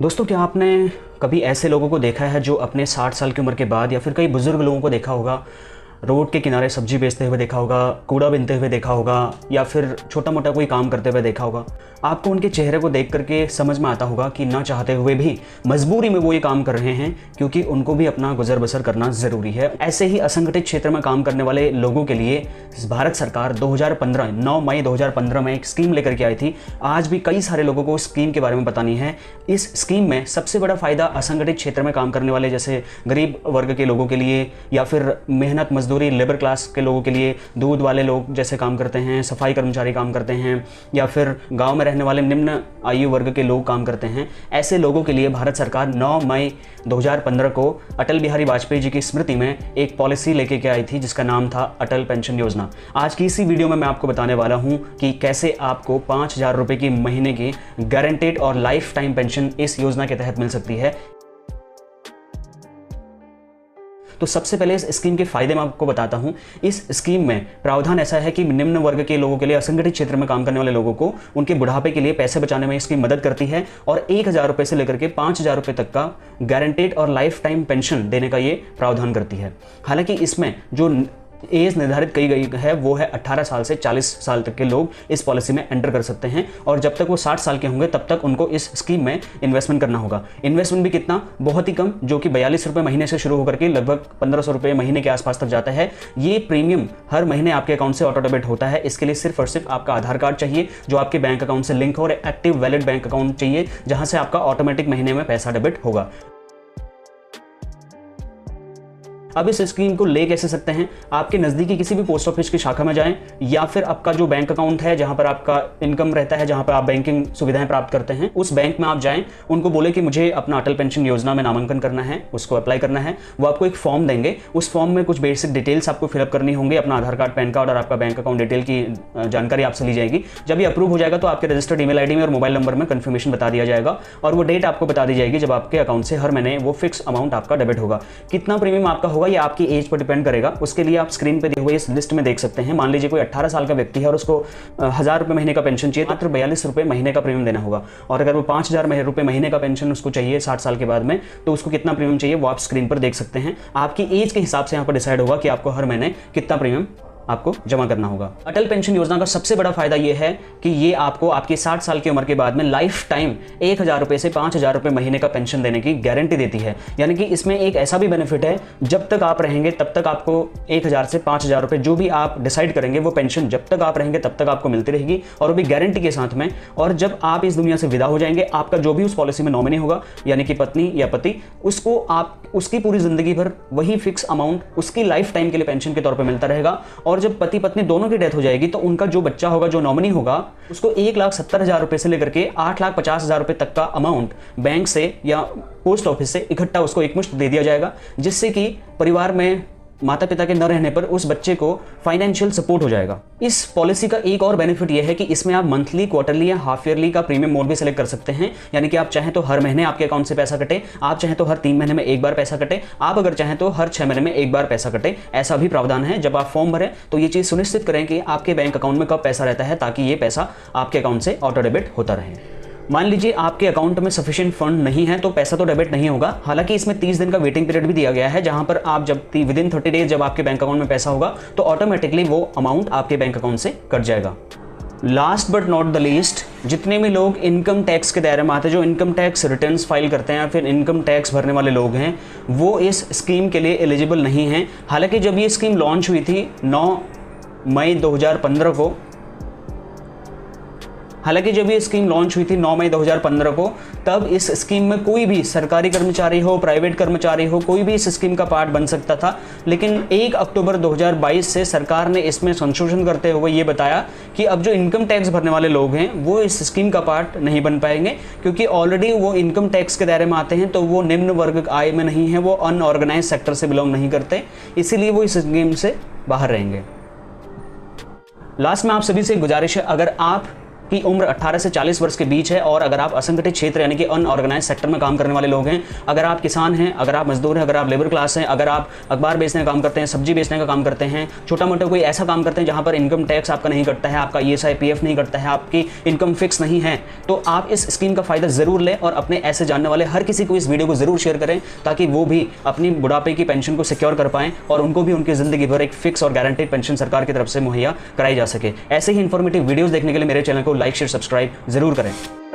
दोस्तों, क्या आपने कभी ऐसे लोगों को देखा है जो अपने 60 साल की उम्र के बाद, या फिर कई बुजुर्ग लोगों को देखा होगा रोड के किनारे सब्जी बेचते हुए देखा होगा, कूड़ा बीनते हुए देखा होगा, या फिर छोटा मोटा कोई काम करते हुए देखा होगा। आपको उनके चेहरे को देख करके समझ में आता होगा कि ना चाहते हुए भी मजबूरी में वो ये काम कर रहे हैं, क्योंकि उनको भी अपना गुजर बसर करना ज़रूरी है। ऐसे ही असंगठित क्षेत्र में काम करने वाले लोगों के लिए भारत सरकार 2015 9 मई 2015 में एक स्कीम लेकर के आई थी। आज भी कई सारे लोगों को उस स्कीम के बारे में पता नहीं है। इस स्कीम में सबसे बड़ा फ़ायदा असंगठित क्षेत्र में काम करने वाले, जैसे गरीब वर्ग के लोगों के लिए, या फिर मेहनत मजदूरी लेबर क्लास के लोगों के लिए, दूध वाले लोग जैसे काम करते हैं, सफाई कर्मचारी काम करते हैं, या फिर गांव में रहने वाले निम्न आयु वर्ग के लोग काम करते हैं। ऐसे लोगों के लिए भारत सरकार 9 मई 2015 को अटल बिहारी वाजपेयी जी की स्मृति में एक पॉलिसी लेके के आई थी, जिसका नाम था अटल पेंशन योजना। आज की इसी वीडियो में मैं आपको बताने वाला हूं कि कैसे आपको 5,000 रुपए की महीने की गारंटेड और लाइफ टाइम पेंशन इस योजना के तहत मिल सकती है। तो सबसे पहले इस स्कीम के फायदे मैं आपको बताता हूं। इस स्कीम में प्रावधान ऐसा है कि निम्न वर्ग के लोगों के लिए, असंगठित क्षेत्र में काम करने वाले लोगों को उनके बुढ़ापे के लिए पैसे बचाने में इसकी मदद करती है, और 1,000 रुपए से लेकर के 5,000 रुपए तक का गारंटेड और लाइफ टाइम पेंशन देने का ये प्रावधान करती है। हालांकि इसमें जो एज निर्धारित की गई है वो है 18 साल से 40 साल तक के लोग इस पॉलिसी में एंटर कर सकते हैं, और जब तक वो 60 साल के होंगे तब तक उनको इस स्कीम में इन्वेस्टमेंट करना होगा। इन्वेस्टमेंट भी कितना, बहुत ही कम, जो कि 42 रुपये महीने से शुरू होकर के लगभग 1,500 रुपये महीने के आसपास तक जाता है। ये प्रीमियम हर महीने आपके अकाउंट से ऑटो डेबिट होता है। इसके लिए सिर्फ और सिर्फ आपका आधार कार्ड चाहिए जो आपके बैंक अकाउंट से लिंक हो, और एक्टिव वैलिड बैंक अकाउंट चाहिए जहां से आपका ऑटोमेटिक महीने में पैसा डेबिट होगा। अब इस स्कीम को ले कैसे सकते हैं? आपके नज़दीकी किसी भी पोस्ट ऑफिस की शाखा में जाएं, या फिर आपका जो बैंक अकाउंट है जहां पर आपका इनकम रहता है, जहां पर आप बैंकिंग सुविधाएं प्राप्त करते हैं, उस बैंक में आप जाएं, उनको बोले कि मुझे अपना अटल पेंशन योजना में नामांकन करना है, उसको अप्लाई करना है। वो आपको एक फॉर्म देंगे। उस फॉर्म में कुछ बेसिक डिटेल्स आपको फिलअप करनी होंगी, अपना आधार कार्ड, पैन कार्ड और आपका बैंक अकाउंट डिटेल की जानकारी आपसे ली जाएगी। जब ये अप्रूव हो जाएगा तो आपके रजिस्टर्ड ईमेल आईडी में और मोबाइल नंबर में कंफर्मेशन बता दिया जाएगा, और वो डेट आपको बता दी जाएगी जब आपके अकाउंट से हर महीने वो फिक्स अमाउंट आपका डेबिट होगा। कितना प्रीमियम आपका होगा ये आपकी एज पर डिपेंड करेगा। उसके लिए आप स्क्रीन पे दिए हुए इस लिस्ट में देख सकते हैं। मान लीजिए कोई 18 साल का व्यक्ति है और उसको 1,000 रुपए महीने का पेंशन चाहिए, मात्र 42 रुपए महीने का प्रीमियम देना होगा। और अगर वो 5,000 रुपए महीने का पेंशन उसको चाहिए 60 साल के बाद में, तो उसको कितना प्रीमियम चाहिए वो आप स्क्रीन पर देख सकते हैं। आपकी एज के हिसाब से यहाँ पर डिसाइड होगा कि आपको हर महीने कितना प्रीमियम आपको जमा करना होगा। अटल पेंशन योजना का सबसे बड़ा फायदा यह है कि ये आपको आपकी 60 साल की उम्र के बाद में लाइफ टाइम 1,000 रुपए से 5,000 रुपए महीने का पेंशन देने की गारंटी देती है। यानी कि इसमें एक ऐसा भी बेनिफिट है, जब तक आप रहेंगे तब तक आपको 1,000 से 5,000 रुपए जो भी आप डिसाइड करेंगे वो पेंशन जब तक आप रहेंगे तब तक आपको मिलती रहेगी, और वो भी गारंटी के साथ में। और जब आप इस दुनिया से विदा हो जाएंगे, आपका जो भी उस पॉलिसी में नॉमिनी होगा, यानी कि पत्नी या पति, उसको आप उसकी पूरी जिंदगी भर वही फिक्स अमाउंट उसकी लाइफ टाइम के लिए पेंशन के तौर पर मिलता रहेगा। और जब पति पत्नी दोनों की डेथ हो जाएगी तो उनका जो बच्चा होगा, जो नॉमिनी होगा, उसको 1,70,000 रुपए से लेकर के 8,50,000 रुपए तक का अमाउंट बैंक से या पोस्ट ऑफिस से इकट्ठा उसको एकमुश्त दे दिया जाएगा, जिससे कि परिवार में माता पिता के न रहने पर उस बच्चे को फाइनेंशियल सपोर्ट हो जाएगा। इस पॉलिसी का एक और बेनिफिट यह है कि इसमें आप मंथली, क्वार्टरली या हाफ ईयरली का प्रीमियम मोड भी सिलेक्ट कर सकते हैं। यानी कि आप चाहें तो हर महीने आपके अकाउंट से पैसा कटे, आप चाहें तो हर 3 महीने में एक बार पैसा कटे, आप अगर चाहें तो हर 6 महीने में एक बार पैसा कटे। ऐसा भी प्रावधान है। जब आप फॉर्म भरें तो ये चीज़ सुनिश्चित करें कि आपके बैंक अकाउंट में कब पैसा रहता है, ताकि ये पैसा आपके अकाउंट से ऑटो डेबिट होता रहे। मान लीजिए आपके अकाउंट में सफिशिएंट फंड नहीं है तो पैसा तो डेबिट नहीं होगा। हालांकि इसमें 30 दिन का वेटिंग पीरियड भी दिया गया है, जहां पर आप जब विदिन 30 डेज जब आपके बैंक अकाउंट में पैसा होगा तो ऑटोमेटिकली वो अमाउंट आपके बैंक अकाउंट से कट जाएगा। Last but not the least, जितने भी लोग इनकम टैक्स के दायरे में आते हैं, जो इनकम टैक्स रिटर्न्स फाइल करते हैं या फिर इनकम टैक्स भरने वाले लोग हैं, वो इस स्कीम के लिए एलिजिबल नहीं हैं। हालांकि जब ये स्कीम लॉन्च हुई थी 9 मई 2015 को, तब इस स्कीम में कोई भी सरकारी कर्मचारी हो, प्राइवेट कर्मचारी हो, कोई भी इस स्कीम का पार्ट बन सकता था। लेकिन 1 अक्टूबर 2022 से सरकार ने इसमें संशोधन करते हुए ये बताया कि अब जो इनकम टैक्स भरने वाले लोग हैं वो इस स्कीम का पार्ट नहीं बन पाएंगे, क्योंकि ऑलरेडी वो इनकम टैक्स के दायरे में आते हैं, तो वो निम्न वर्ग आय में नहीं है, वो अनऑर्गेनाइज सेक्टर से बिलोंग नहीं करते, इसीलिए वो इस स्कीम से बाहर रहेंगे। लास्ट में आप सभी से गुजारिश है, अगर आप की उम्र 18 से 40 वर्ष के बीच है और अगर आप असंगठित क्षेत्र यानी कि अनऑर्गेनाइज सेक्टर में काम करने वाले लोग हैं, अगर आप किसान हैं, अगर आप मजदूर हैं, अगर आप लेबर क्लास हैं, अगर आप अखबार बेचने का काम करते हैं, सब्जी बेचने का काम करते हैं, छोटा मोटा कोई ऐसा काम करते हैं जहां पर इनकम टैक्स आपका नहीं कटता है, आपका ESI PF नहीं कटता है, आपकी इनकम फिक्स नहीं है, तो आप इस स्कीम का फायदा जरूर लें और अपने ऐसे जानने वाले हर किसी को इस वीडियो को जरूर शेयर करें ताकि वो भी अपनी बुढ़ापे की पेंशन को सिक्योर कर पाएं और उनको भी उनकी जिंदगी भर एक फिक्स और गारंटीड पेंशन सरकार की तरफ से मुहैया कराई जा सके। ऐसे ही इंफॉर्मेटिव वीडियोस देखने के लिए मेरे चैनल को लाइक शेयर सब्सक्राइब जरूर करें।